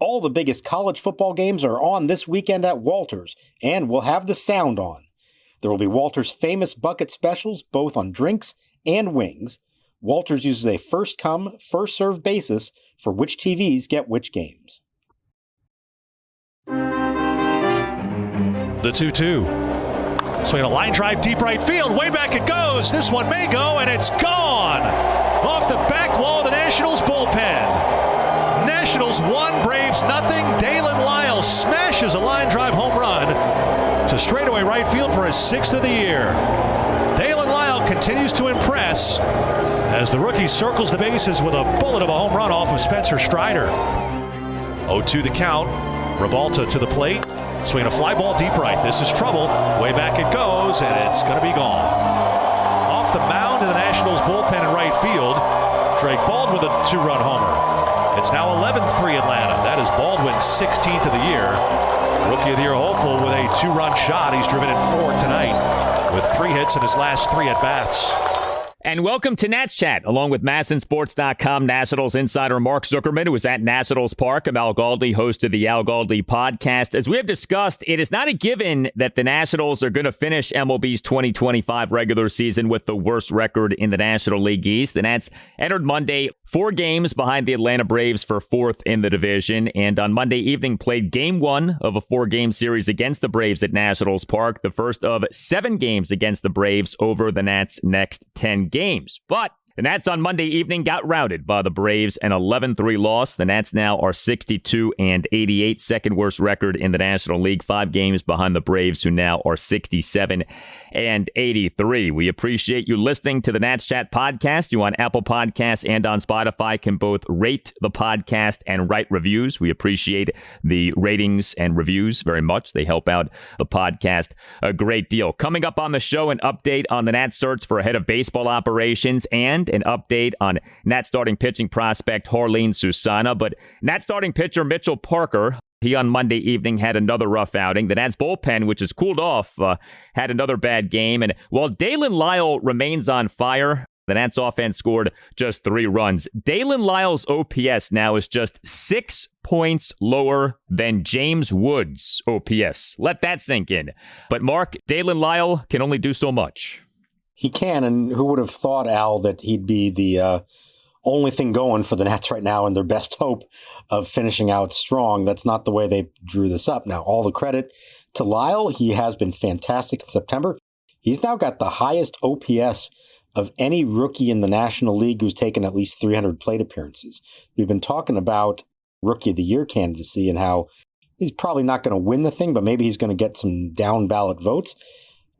All the biggest college football games are on this weekend at Walters, and we'll have the sound on. There will be Walters' famous bucket specials, both on drinks and wings. Walters uses a first-come, first-served basis for which TVs get which games. The 2-2. Swing a line drive deep right field. Way back it goes. This one may go, and it's gone. Off the back wall of the Nationals bullpen. Nationals 1, Braves nothing. Daylen Lile smashes a line drive home run to straightaway right field for his 6th of the year. Daylen Lile continues to impress as the rookie circles the bases with a bullet of a home run off of Spencer Strider. 0-2 the count. Ribalta to the plate. Swinging a fly ball deep right. This is trouble. Way back it goes, and it's going to be gone. Off the mound in the Nationals bullpen in right field, Drake Baldwin with a 2-run homer. It's now 11-3 Atlanta. That is Baldwin's 16th of the year. Rookie of the Year hopeful with a 2-run shot. He's driven in 4 tonight with 3 hits in his last 3 at-bats. And welcome to Nats Chat, along with MASNsports.com Nationals insider Mark Zuckerman, who is at Nationals Park. I'm Al Galdi, host of the Al Galdi podcast. As we have discussed, it is not a given that the Nationals are going to finish MLB's 2025 regular season with the worst record in the National League East. The Nats entered Monday 4 games behind the Atlanta Braves for 4th in the division, and on Monday evening played Game 1 of a 4-game series against the Braves at Nationals Park, the first of 7 games against the Braves over the Nats' next 10 games. But the Nats on Monday evening got routed by the Braves, an 11-3 loss. The Nats now are 62-88, second worst record in the National League, 5 games behind the Braves, who now are 67-83. We appreciate you listening to the Nats Chat podcast. You on Apple Podcasts and on Spotify can both rate the podcast and write reviews. We appreciate the ratings and reviews very much. They help out the podcast a great deal. Coming up on the show, an update on the Nats search for a head of baseball operations and an update on Nats starting pitching prospect Jarlin Susana. But Nats starting pitcher Mitchell Parker, he on Monday evening had another rough outing. The Nats bullpen, which has cooled off, had another bad game. And while Daylen Lile remains on fire, the Nats offense scored just 3 runs. Daylen Lile's OPS now is just 6 points lower than James Wood's OPS. Let that sink in. But Mark, Daylen Lile can only do so much. He can, and who would have thought, Al, that he'd be the only thing going for the Nats right now and their best hope of finishing out strong. That's not the way they drew this up. Now, all the credit to Lile. He has been fantastic in September. He's now got the highest OPS of any rookie in the National League who's taken at least 300 plate appearances. We've been talking about Rookie of the Year candidacy and how he's probably not going to win the thing, but maybe he's going to get some down ballot votes.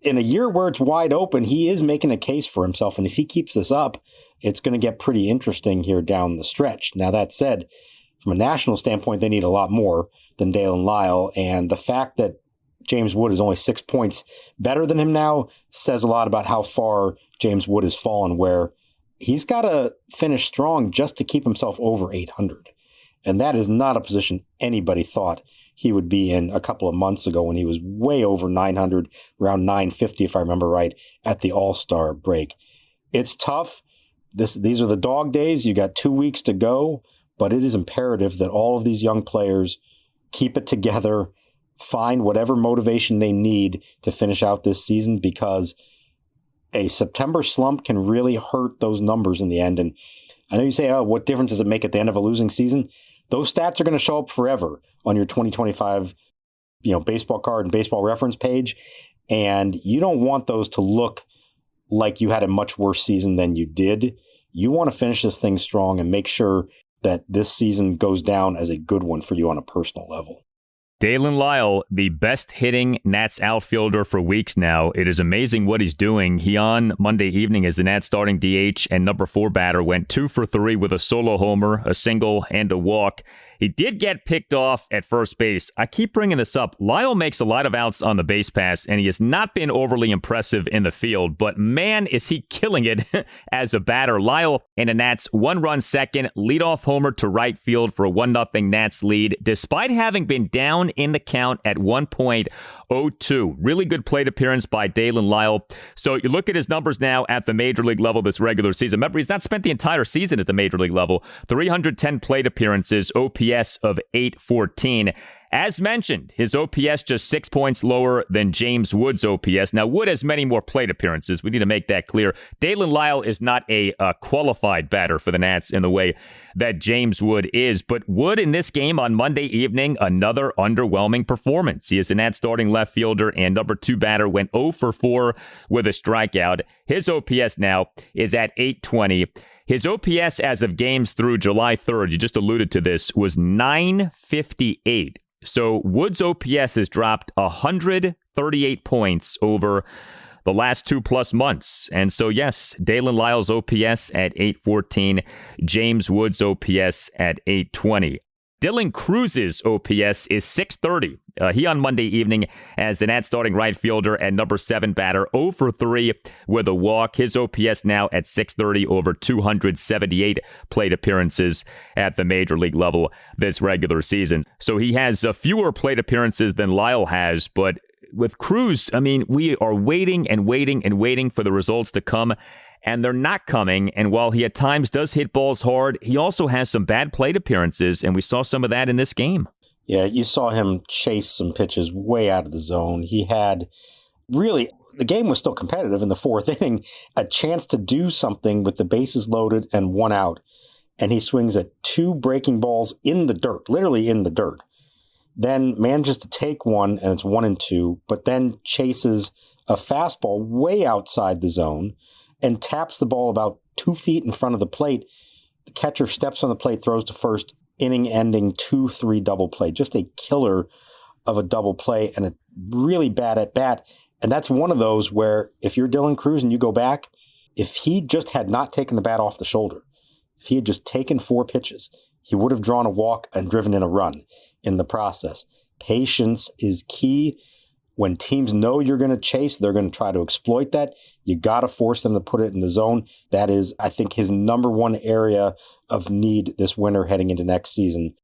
In a year where it's wide open, he is making a case for himself. And if he keeps this up, it's going to get pretty interesting here down the stretch. Now, that said, from a national standpoint, they need a lot more than Daylen Lile. And the fact that James Wood is only 6 points better than him now says a lot about how far James Wood has fallen, where he's got to finish strong just to keep himself over 800. And that is not a position anybody thought he would be in a couple of months ago when he was way over 900, around 950, if I remember right, at the All-Star break. It's tough. These are the dog days. You got 2 weeks to go, but it is imperative that all of these young players keep it together, find whatever motivation they need to finish out this season, because a September slump can really hurt those numbers in the end. And I know you say, oh, what difference does it make at the end of a losing season? Those stats are going to show up forever on your 2025, baseball card and baseball reference page. And you don't want those to look like you had a much worse season than you did. You want to finish this thing strong and make sure that this season goes down as a good one for you on a personal level. Daylen Lile, the best hitting Nats outfielder for weeks now. It is amazing what he's doing. He on Monday evening as the Nats starting DH and number 4 batter went 2 for 3 with a solo homer, a single, and a walk. He did get picked off at first base. I keep bringing this up. Lyle makes a lot of outs on the base pass, and he has not been overly impressive in the field, but man, is he killing it as a batter. Lyle in a Nats 1-run second, leadoff homer to right field for a 1-0 Nats lead, despite having been down in the count at 1.02. Really good plate appearance by Daylen Lile. So you look at his numbers now at the major league level this regular season. Remember, he's not spent the entire season at the major league level. 310 plate appearances, OPS OPS of 814. As mentioned, his OPS just 6 points lower than James Wood's OPS. Now, Wood has many more plate appearances. We need to make that clear. Daylen Lile is not a qualified batter for the Nats in the way that James Wood is. But Wood in this game on Monday evening, another underwhelming performance. He is the Nats starting left fielder and number 2 batter, went 0 for 4 with a strikeout. His OPS now is at 820. His OPS as of games through July 3rd, you just alluded to this, was 958. So Wood's OPS has dropped 138 points over the last 2+ months. And so, yes, Daylen Lile's OPS at 814, James Wood's OPS at 820. Dylan Cruz's OPS is 630. He on Monday evening as the Nats starting right fielder and number 7 batter, 0 for 3 with a walk. His OPS now at 630 over 278 plate appearances at the major league level this regular season. So he has fewer plate appearances than Lile has, but with Cruz, I mean, we are waiting and waiting and waiting for the results to come. And they're not coming. And while he at times does hit balls hard, he also has some bad plate appearances. And we saw some of that in this game. Yeah, you saw him chase some pitches way out of the zone. He had really, the game was still competitive in the 4th inning, a chance to do something with the bases loaded and 1 out. And he swings at 2 breaking balls in the dirt, literally in the dirt. Then manages to take one and it's 1-2, but then chases a fastball way outside the zone and taps the ball about 2 feet in front of the plate. The catcher steps on the plate, throws to first, inning-ending 2-3 double play. Just a killer of a double play and a really bad at bat. And that's one of those where if you're Dylan Cruz and you go back, if he just had not taken the bat off the shoulder, if he had just taken 4 pitches, he would have drawn a walk and driven in a run in the process. Patience is key. When teams know you're going to chase, they're going to try to exploit that. You got to force them to put it in the zone. That is, I think, his number 1 area of need this winter heading into next season.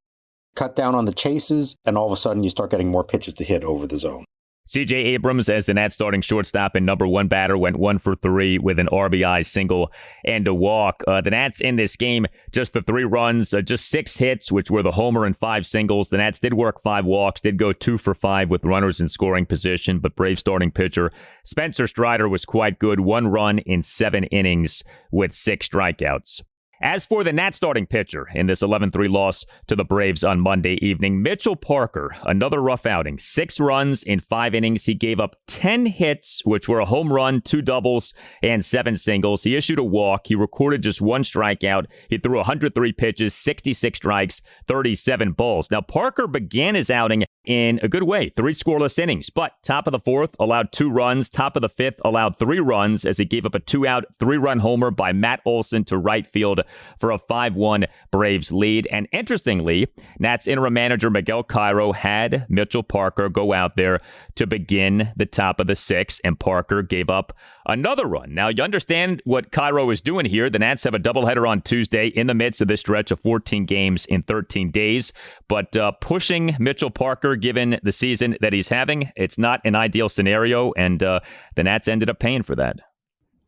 Cut down on the chases, and all of a sudden you start getting more pitches to hit over the zone. C.J. Abrams, as the Nats starting shortstop and number 1 batter, went 1 for 3 with an RBI single and a walk. The Nats in this game, just the 3 runs, just 6 hits, which were the homer and 5 singles. The Nats did work 5 walks, did go 2 for 5 with runners in scoring position, but Brave starting pitcher Spencer Strider was quite good. 1 run in 7 innings with 6 strikeouts. As for the Nats starting pitcher in this 11-3 loss to the Braves on Monday evening, Mitchell Parker, another rough outing. 6 runs in 5 innings. He gave up 10 hits, which were a home run, 2 doubles, and 7 singles. He issued a walk. He recorded just 1 strikeout. He threw 103 pitches, 66 strikes, 37 balls. Now, Parker began his outing in a good way, 3 scoreless innings, but top of the 4th allowed 2 runs, top of the 5th allowed 3 runs as he gave up a 2-out, 3-run homer by Matt Olson to right field for a 5-1 Braves lead. And interestingly, Nats interim manager Miguel Cairo had Mitchell Parker go out there to begin the top of the 6th, and Parker gave up another run. Now, you understand what Cairo is doing here. The Nats have a doubleheader on Tuesday in the midst of this stretch of 14 games in 13 days. But pushing Mitchell Parker, given the season that he's having, it's not an ideal scenario, and the Nats ended up paying for that.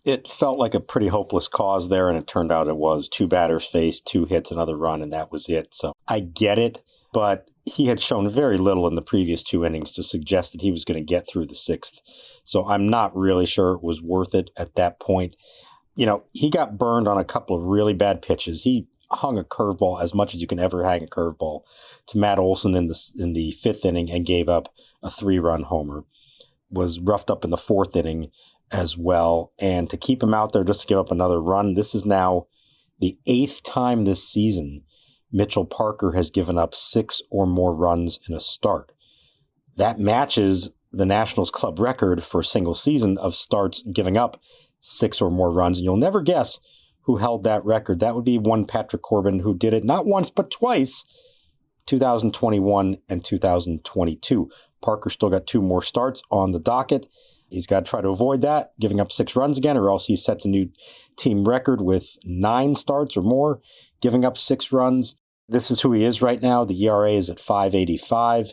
It felt like a pretty hopeless cause there, and it turned out it was. 2 batters faced, 2 hits, another run, and that was it. So I get it, but he had shown very little in the previous 2 innings to suggest that he was going to get through the 6th. So I'm not really sure it was worth it at that point. You know, he got burned on a couple of really bad pitches. He hung a curveball as much as you can ever hang a curveball to Matt Olson in the 5th inning and gave up a 3-run homer. Was roughed up in the 4th inning as well. And to keep him out there just to give up another run, this is now the 8th time this season Mitchell Parker has given up 6 or more runs in a start. That matches the Nationals club record for a single season of starts giving up 6 or more runs. And you'll never guess who held that record. That would be one Patrick Corbin, who did it not once but twice, 2021 and 2022. Parker still got 2 more starts on the docket. He's got to try to avoid that, giving up 6 runs again, or else he sets a new team record with 9 starts or more, giving up 6 runs. This is who he is right now. The ERA is at 5.85.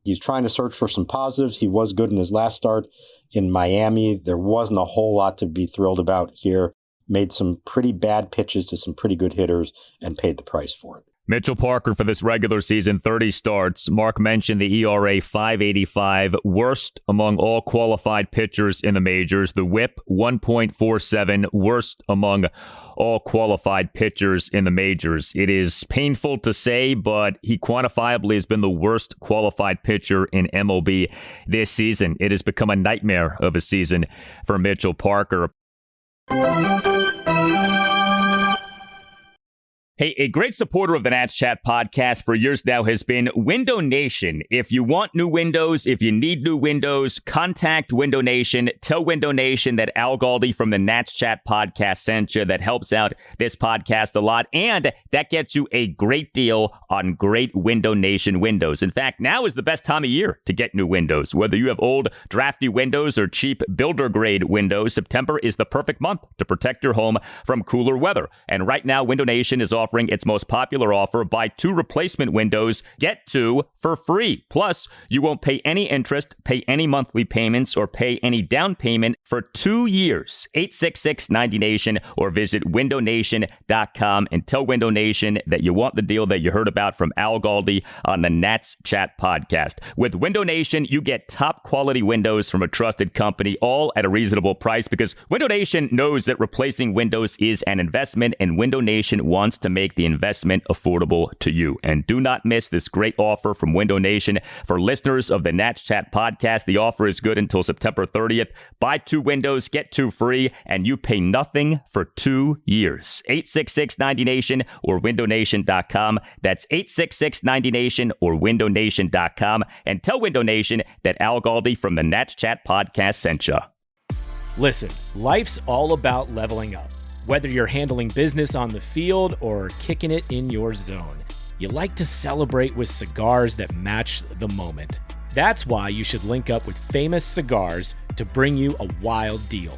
He's trying to search for some positives. He was good in his last start in Miami. There wasn't a whole lot to be thrilled about here. Made some pretty bad pitches to some pretty good hitters and paid the price for it. Mitchell Parker for this regular season, 30 starts. Mark mentioned the ERA 5.85, worst among all qualified pitchers in the majors. The WHIP 1.47, worst among all qualified pitchers in the majors. It is painful to say, but he quantifiably has been the worst qualified pitcher in MLB this season. It has become a nightmare of a season for Mitchell Parker. Hey, a great supporter of the Nats Chat podcast for years now has been Window Nation. If you want new windows, if you need new windows, contact Window Nation. Tell Window Nation that Al Galdi from the Nats Chat podcast sent you. That helps out this podcast a lot, and that gets you a great deal on great Window Nation windows. In fact, now is the best time of year to get new windows. Whether you have old, drafty windows or cheap builder-grade windows, September is the perfect month to protect your home from cooler weather. And right now, Window Nation is offering its most popular offer: buy 2 replacement windows, get 2 for free. Plus, you won't pay any interest, pay any monthly payments, or pay any down payment for 2 years. 866-90-NATION or visit windownation.com and tell Window Nation that you want the deal that you heard about from Al Galdi on the Nats Chat podcast. With Window Nation, you get top quality windows from a trusted company, all at a reasonable price, because Window Nation knows that replacing windows is an investment, and Window Nation wants to make the investment affordable to you. And do not miss this great offer from Window Nation. For listeners of the Nats Chat podcast, the offer is good until September 30th. Buy 2 windows, get 2 free, and you pay nothing for 2 years. 866-90-NATION or windownation.com. That's 866-90-NATION or windownation.com. And tell Window Nation that Al Galdi from the Nats Chat podcast sent you. Listen, life's all about leveling up. Whether you're handling business on the field or kicking it in your zone, you like to celebrate with cigars that match the moment. That's why you should link up with Famous Cigars to bring you a wild deal.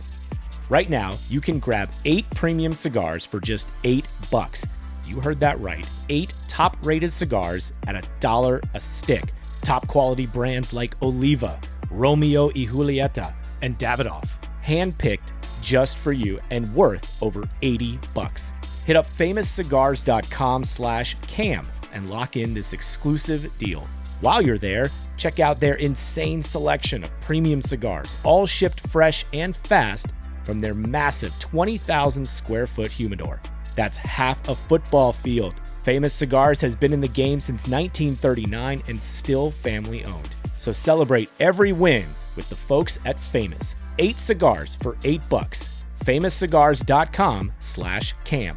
Right now, you can grab 8 premium cigars for just $8. You heard that right. 8 top-rated cigars at $1 a stick. Top quality brands like Oliva, Romeo y Julieta, and Davidoff. Hand-picked just for you and worth over $80. Hit up famouscigars.com/cam and lock in this exclusive deal. While you're there, check out their insane selection of premium cigars, all shipped fresh and fast from their massive 20,000 square foot humidor. That's half a football field. Famous Cigars has been in the game since 1939 and still family owned. So celebrate every win with the folks at Famous. 8 cigars for $8. famouscigars.com/cam.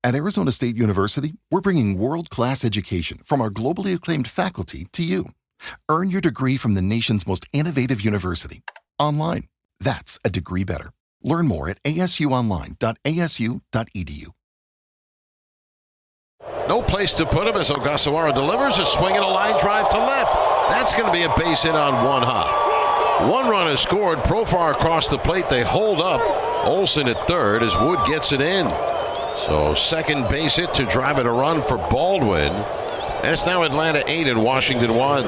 At Arizona State University, we're bringing world-class education from our globally acclaimed faculty to you. Earn your degree from the nation's most innovative university. Online. That's a degree better. Learn more at asuonline.asu.edu. No place to put him as Ogasawara delivers a swing and a line drive to left. That's going to be a base hit on one hop. 1 run is scored. Profar across the plate. They hold up Olsen at third as Wood gets it in. So second base hit to drive it a run for Baldwin. That's now Atlanta 8 and Washington 1.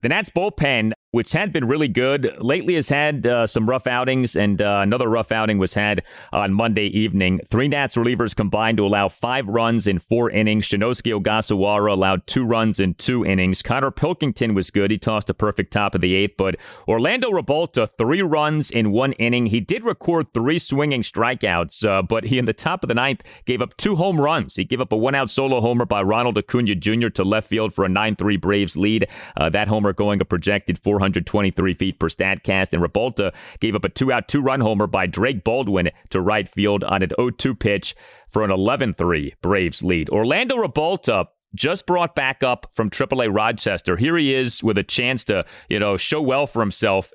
The Nats bullpen, which had been really good, lately has had some rough outings, and another rough outing was had on Monday evening. 3 Nats relievers combined to allow 5 runs in 4 innings. Shinosuke Ogasawara allowed 2 runs in 2 innings. Connor Pilkington was good. He tossed a perfect top of the 8th, but Orlando Revolta, 3 runs in 1 inning. He did record 3 swinging strikeouts, but he in the top of the 9th gave up 2 home runs. He gave up a 1-out solo homer by Ronald Acuna Jr. to left field for a 9-3 Braves lead. That homer going a projected 423 feet per Statcast, and Revolta gave up a 2-out 2-run homer by Drake Baldwin to right field on an 0-2 pitch for an 11-3 Braves lead. Orlando Revolta just brought back up from AAA Rochester. Here he is with a chance to, show well for himself,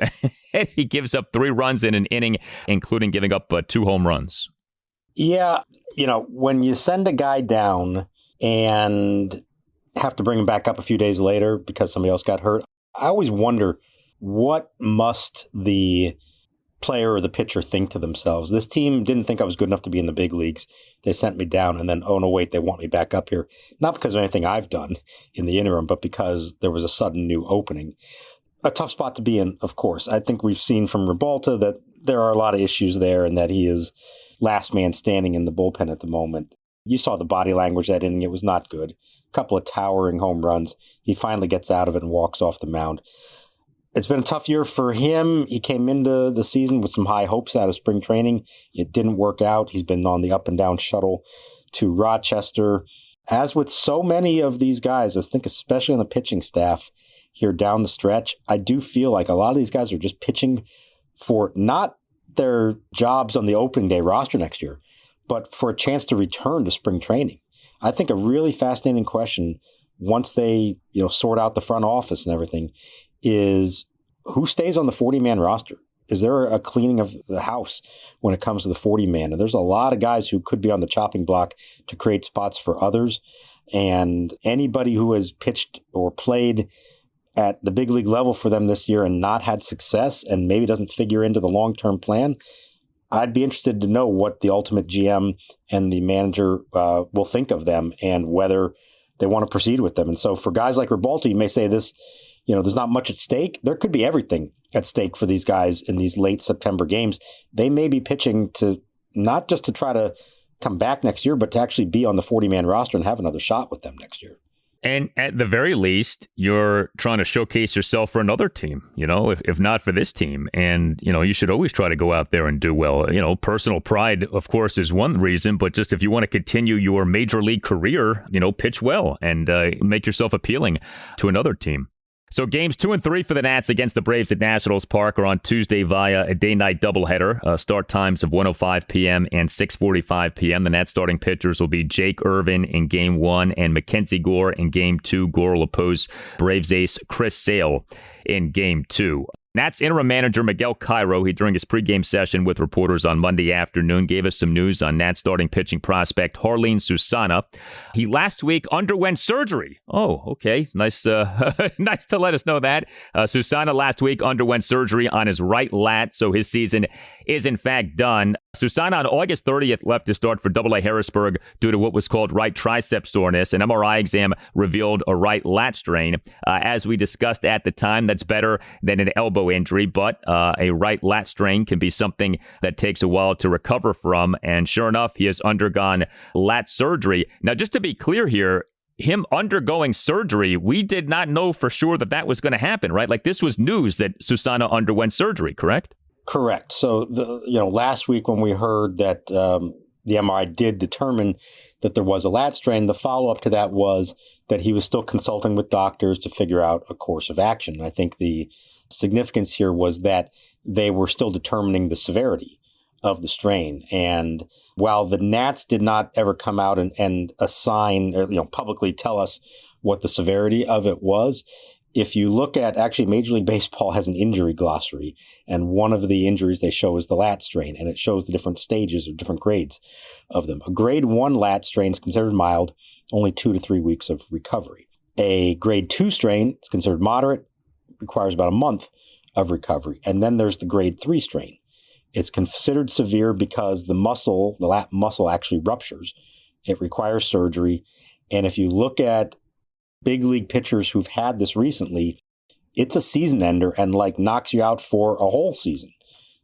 and he gives up 3 runs in an inning, including giving up 2 home runs. Yeah, when you send a guy down and have to bring him back up a few days later because somebody else got hurt, I always wonder, what must the player or the pitcher think to themselves? This team didn't think I was good enough to be in the big leagues. They sent me down, and then, oh no, wait, they want me back up here. Not because of anything I've done in the interim, but because there was a sudden new opening. A tough spot to be in, of course. I think we've seen from Revolta that there are a lot of issues there and that he is last man standing in the bullpen at the moment. You saw the body language that inning. It was not good. A couple of towering home runs. He finally gets out of it and walks off the mound. It's been a tough year for him. He came into the season with some high hopes out of spring training. It didn't work out. He's been on the up and down shuttle to Rochester. As with so many of these guys, I think especially on the pitching staff here down the stretch, I do feel like a lot of these guys are just pitching for not their jobs on the opening day roster next year, but for a chance to return to spring training. I think a really fascinating question once they, sort out the front office and everything is who stays on the 40-man roster? Is there a cleaning of the house when it comes to the 40-man? And there's a lot of guys who could be on the chopping block to create spots for others. And anybody who has pitched or played at the big league level for them this year and not had success and maybe doesn't figure into the long-term plan, I'd be interested to know what the ultimate GM and the manager will think of them and whether they want to proceed with them. And so for guys like Rebalta, you may say this, there's not much at stake. There could be everything at stake for these guys in these late September games. They may be pitching to not just to try to come back next year, but to actually be on the 40-man roster and have another shot with them next year. And at the very least, you're trying to showcase yourself for another team, if not for this team. And, you should always try to go out there and do well. Personal pride, of course, is one reason. But just if you want to continue your major league career, pitch well and make yourself appealing to another team. So games 2 and 3 for the Nats against the Braves at Nationals Park are on Tuesday via a day-night doubleheader. Start times of 1:05 p.m. and 6:45 p.m. The Nats starting pitchers will be Jake Irvin in Game 1 and Mackenzie Gore in Game 2. Gore will oppose Braves ace Chris Sale in Game 2. Nats interim manager Miguel Cairo, during his pregame session with reporters on Monday afternoon, gave us some news on Nats starting pitching prospect Jarlin Susana. He last week underwent surgery. Oh, okay. Nice nice to let us know that. Susana last week underwent surgery on his right lat, so his season is in fact done. Susana on August 30th left to start for AA Harrisburg due to what was called right tricep soreness. An MRI exam revealed a right lat strain. As we discussed at the time, that's better than an elbow injury, but a right lat strain can be something that takes a while to recover from. And sure enough, he has undergone lat surgery. Now, just to be clear here, him undergoing surgery, we did not know for sure that was going to happen, right? Like this was news that Susana underwent surgery, correct? Correct. So, last week when we heard that the MRI did determine that there was a lat strain, the follow-up to that was that he was still consulting with doctors to figure out a course of action. And I think the significance here was that they were still determining the severity of the strain. And while the Nats did not ever come out and assign or, publicly tell us what the severity of it was, if you look at actually Major League Baseball has an injury glossary, and one of the injuries they show is the lat strain, and it shows the different stages or different grades of them. A grade 1 lat strain is considered mild, only 2 to 3 weeks of recovery. A grade 2 strain is considered moderate, requires about a month of recovery. And then there's the grade 3 strain. It's considered severe because the lat muscle actually ruptures. It requires surgery. And if you look at big league pitchers who've had this recently, it's a season ender and knocks you out for a whole season.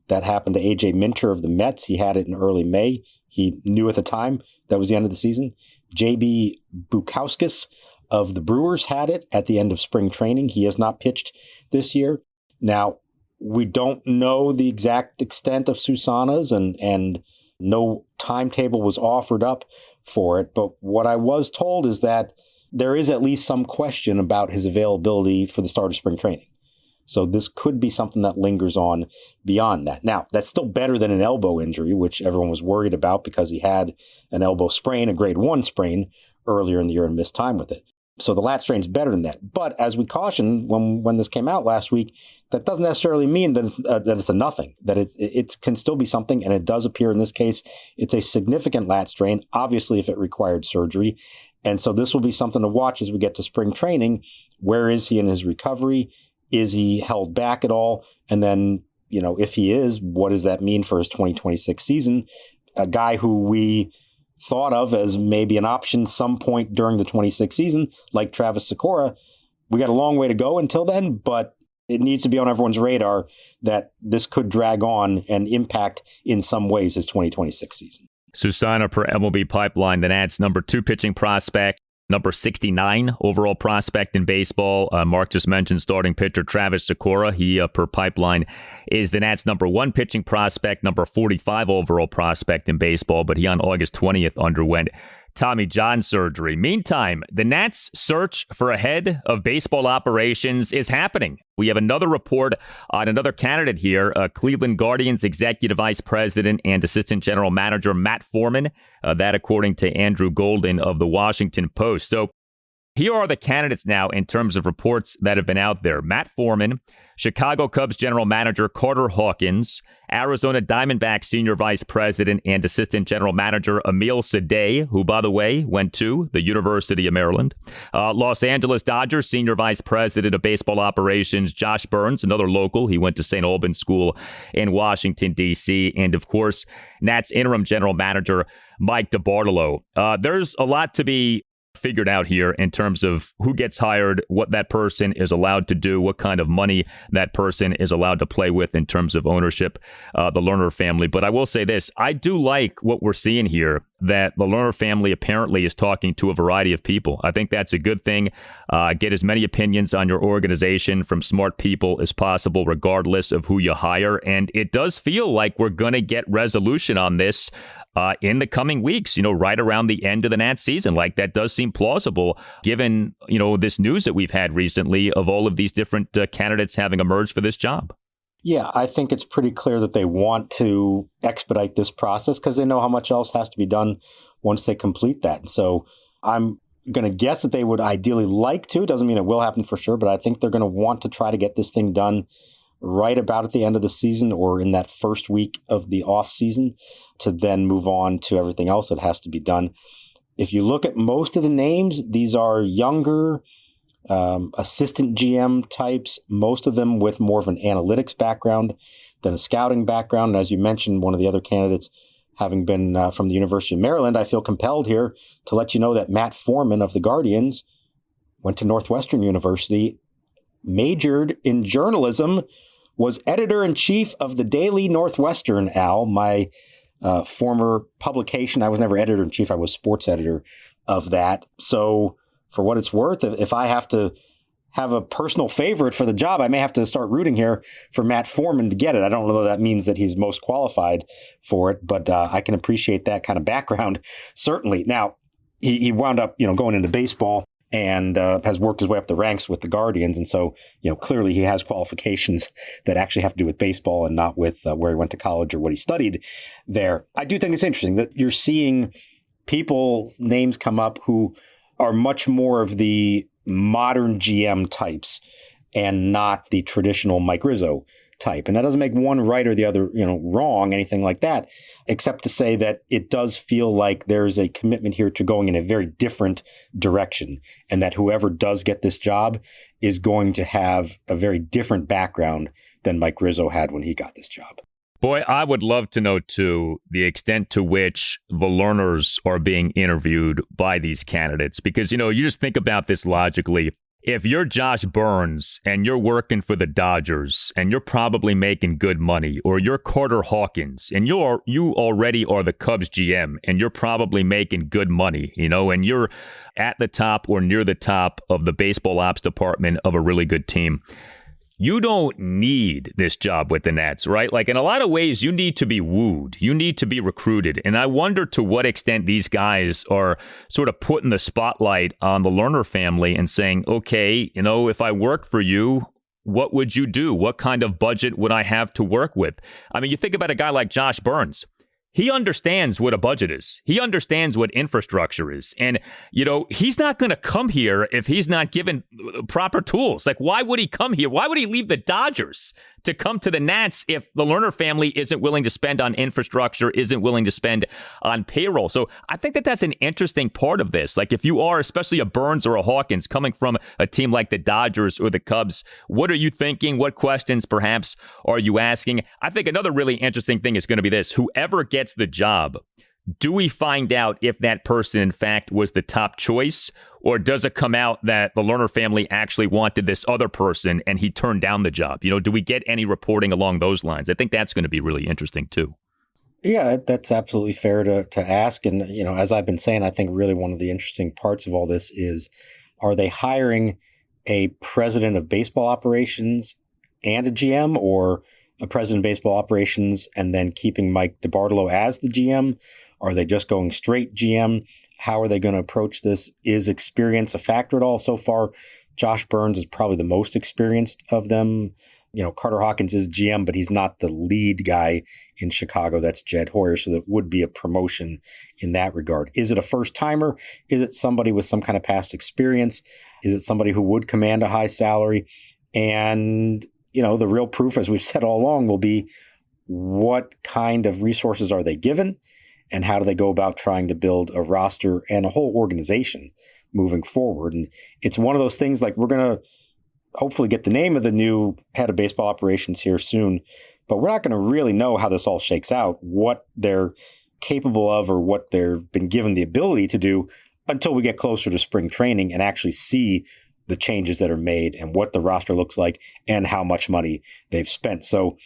That happened to A.J. Minter of the Mets. He had it in early May. He knew at the time that was the end of the season. J.B. Bukowskis of the Brewers had it at the end of spring training. He has not pitched this year. Now, we don't know the exact extent of Susana's and no timetable was offered up for it. But what I was told is that there is at least some question about his availability for the start of spring training. So this could be something that lingers on beyond that. Now, that's still better than an elbow injury, which everyone was worried about because he had an elbow sprain, a grade 1 sprain earlier in the year and missed time with it. So the lat strain is better than that. But as we cautioned when this came out last week, that doesn't necessarily mean that it's a nothing, that it can still be something. And it does appear in this case, it's a significant lat strain, obviously, if it required surgery. And so this will be something to watch as we get to spring training. Where is he in his recovery? Is he held back at all? And then, if he is, what does that mean for his 2026 season? A guy who we thought of as maybe an option some point during the 26 season, like Travis Sikora. We got a long way to go until then, but it needs to be on everyone's radar that this could drag on and impact in some ways his 2026 season. Susana per MLB Pipeline, the Nats' number 2 pitching prospect, number 69 overall prospect in baseball. Mark just mentioned starting pitcher Travis Sakura. He, per Pipeline, is the Nats' number 1 pitching prospect, number 45 overall prospect in baseball. But he on August 20th underwent Tommy John surgery. Meantime, the Nats' search for a head of baseball operations is happening. We have another report on another candidate here, Cleveland Guardians Executive Vice President and Assistant General Manager Matt Foreman. That according to Andrew Golden of the Washington Post. So here are the candidates now in terms of reports that have been out there. Matt Foreman, Chicago Cubs General Manager Carter Hawkins, Arizona Diamondbacks Senior Vice President and Assistant General Manager Emil Sadeh, who, by the way, went to the University of Maryland, Los Angeles Dodgers Senior Vice President of Baseball Operations Josh Burns, another local. He went to St. Albans School in Washington, D.C., and, of course, Nats Interim General Manager Mike DiBartolo. There's a lot to be figured out here in terms of who gets hired, what that person is allowed to do, what kind of money that person is allowed to play with in terms of ownership, the Lerner family. But I will say this, I do like what we're seeing here, that the Lerner family apparently is talking to a variety of people. I think that's a good thing. Get as many opinions on your organization from smart people as possible, regardless of who you hire. And it does feel like we're going to get resolution on this in the coming weeks, right around the end of the Nats season. Like, that does seem plausible given, this news that we've had recently of all of these different candidates having emerged for this job. Yeah, I think it's pretty clear that they want to expedite this process because they know how much else has to be done once they complete that. And so I'm going to guess that they would ideally like to. Doesn't mean it will happen for sure, but I think they're going to want to try to get this thing done right about at the end of the season or in that first week of the off season to then move on to everything else that has to be done. If you look at most of the names, these are younger assistant GM types, most of them with more of an analytics background than a scouting background. And as you mentioned, one of the other candidates having been from the University of Maryland, I feel compelled here to let you know that Matt Foreman of the Guardians went to Northwestern University, majored in journalism, was editor-in-chief of the Daily Northwestern, Al, my former publication. I was never editor-in-chief. I was sports editor of that. So for what it's worth, if I have to have a personal favorite for the job, I may have to start rooting here for Matt Foreman to get it. I don't know that means that he's most qualified for it, but I can appreciate that kind of background, certainly. Now, he wound up, going into baseball and has worked his way up the ranks with the Guardians. And so, clearly he has qualifications that actually have to do with baseball and not with where he went to college or what he studied there. I do think it's interesting that you're seeing people's names come up who are much more of the modern GM types and not the traditional Mike Rizzo type. And that doesn't make one right or the other, wrong, anything like that, except to say that it does feel like there's a commitment here to going in a very different direction, and that whoever does get this job is going to have a very different background than Mike Rizzo had when he got this job. Boy, I would love to know, too, the extent to which the Lerners are being interviewed by these candidates. Because, you just think about this logically. If you're Josh Burns and you're working for the Dodgers and you're probably making good money, or you're Carter Hawkins and you already are the Cubs GM and you're probably making good money, and you're at the top or near the top of the baseball ops department of a really good team, you don't need this job with the Nats, right? Like, in a lot of ways, you need to be wooed. You need to be recruited. And I wonder to what extent these guys are sort of putting the spotlight on the Lerner family and saying, okay, if I worked for you, what would you do? What kind of budget would I have to work with? I mean, you think about a guy like Josh Burns. He understands what a budget is. He understands what infrastructure is. And, he's not going to come here if he's not given proper tools. Like, why would he come here? Why would he leave the Dodgers to come to the Nats if the Lerner family isn't willing to spend on infrastructure, isn't willing to spend on payroll? So I think that that's an interesting part of this. Like, if you are, especially a Burns or a Hawkins, coming from a team like the Dodgers or the Cubs, what are you thinking? What questions, perhaps, are you asking? I think another really interesting thing is going to be this. Whoever gets the job, do we find out if that person, in fact, was the top choice? Or does it come out that the Lerner family actually wanted this other person and he turned down the job? Do we get any reporting along those lines? I think that's going to be really interesting, too. Yeah, that's absolutely fair to ask. And, as I've been saying, I think really one of the interesting parts of all this is, are they hiring a president of baseball operations and a GM, or a president of baseball operations and then keeping Mike DiBartolo as the GM? Are they just going straight GM? How are they going to approach this? Is experience a factor at all? So far, Josh Burns is probably the most experienced of them. Carter Hawkins is GM, but he's not the lead guy in Chicago. That's Jed Hoyer. So that would be a promotion in that regard. Is it a first timer? Is it somebody with some kind of past experience? Is it somebody who would command a high salary? And, the real proof, as we've said all along, will be what kind of resources are they given and how do they go about trying to build a roster and a whole organization moving forward. And it's one of those things, like, we're going to hopefully get the name of the new head of baseball operations here soon, but we're not going to really know how this all shakes out, what they're capable of or what they've been given the ability to do, until we get closer to spring training and actually see the changes that are made and what the roster looks like and how much money they've spent. So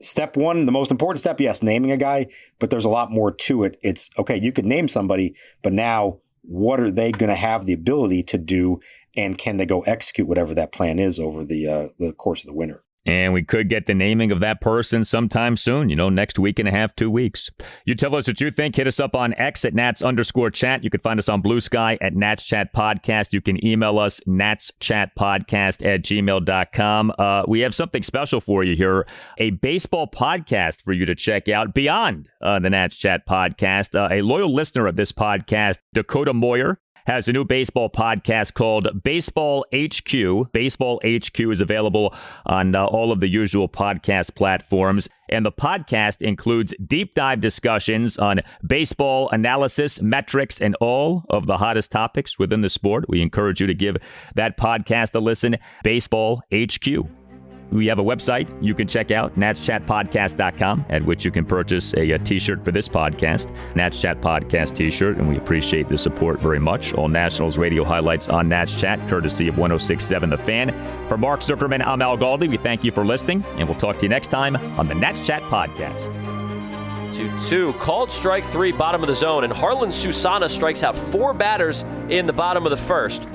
step one, the most important step, yes, naming a guy, but there's a lot more to it. It's okay, you could name somebody, but now what are they going to have the ability to do, and can they go execute whatever that plan is over the course of the winter? And we could get the naming of that person sometime soon, next week and a half, 2 weeks. You tell us what you think. Hit us up on X at Nats_chat. You can find us on Blue Sky at Nats Chat Podcast. You can email us natschatpodcast@gmail.com. We have something special for you here, a baseball podcast for you to check out beyond the Nats Chat Podcast. A loyal listener of this podcast, Dakota Moyer, has a new baseball podcast called Baseball HQ. Baseball HQ is available on all of the usual podcast platforms. And the podcast includes deep dive discussions on baseball analysis, metrics, and all of the hottest topics within the sport. We encourage you to give that podcast a listen. Baseball HQ. We have a website you can check out, natschatpodcast.com, at which you can purchase a t-shirt for this podcast, Nats Chat Podcast t-shirt, and we appreciate the support very much. All Nationals radio highlights on Nats Chat, courtesy of 106.7 The Fan. For Mark Zuckerman, I'm Al Galdi. We thank you for listening, and we'll talk to you next time on the Nats Chat Podcast. 2-2, called strike three, bottom of the zone, and Jarlin Susana strikes out 4 batters in the bottom of the first.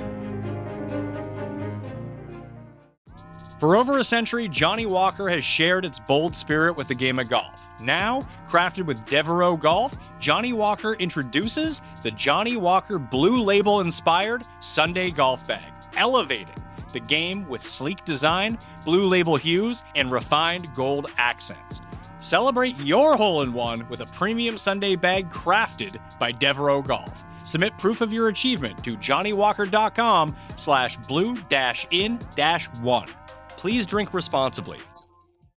For over a century, Johnny Walker has shared its bold spirit with the game of golf. Now, crafted with Devereaux Golf, Johnny Walker introduces the Johnny Walker Blue Label-inspired Sunday Golf Bag, elevating the game with sleek design, blue label hues, and refined gold accents. Celebrate your hole-in-one with a premium Sunday bag crafted by Devereaux Golf. Submit proof of your achievement to johnnywalker.com/blue-in-1. Please drink responsibly.